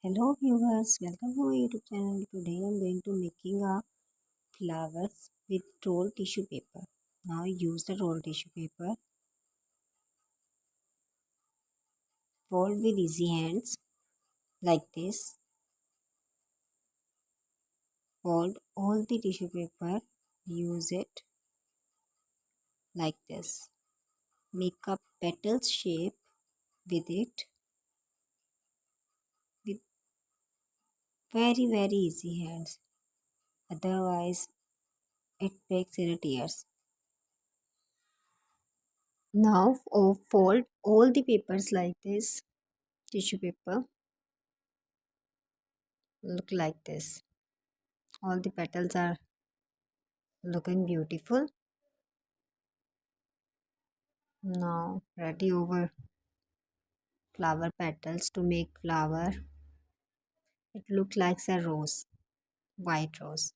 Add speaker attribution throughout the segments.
Speaker 1: Hello viewers, welcome to my YouTube channel. Today I am going to making a flowers with roll tissue paper. Now use the roll tissue paper, fold with easy hands like this. Fold all the tissue paper, use it like this. Make a petal shape with it with very easy hands. Otherwise it breaks in tears. Now fold all the papers like this. Tissue paper look like this. All the petals are looking beautiful. Now ready over flower petals to make flower. It looks like a rose, white rose.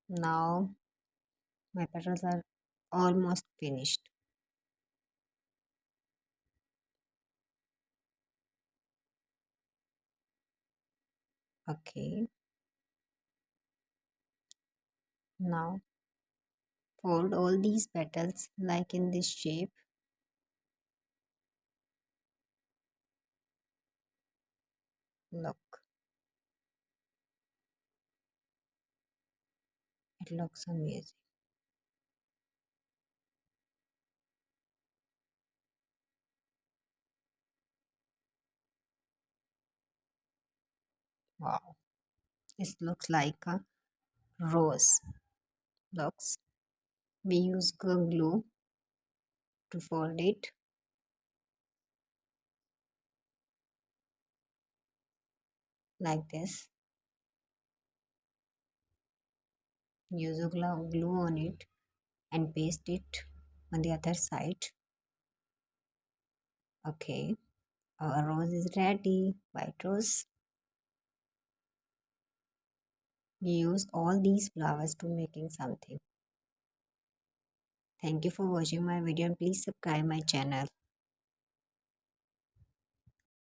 Speaker 1: Now my petals are almost finished. Okay, now fold all these petals like in this shape. Look, it looks amazing. Wow, this looks like a rose. Looks. We use glue to fold it like this. Use a glue on it and paste it on the other side. Okay, our rose is ready. White rose. We use all these flowers to making something. Thank you for watching my video and please subscribe my channel.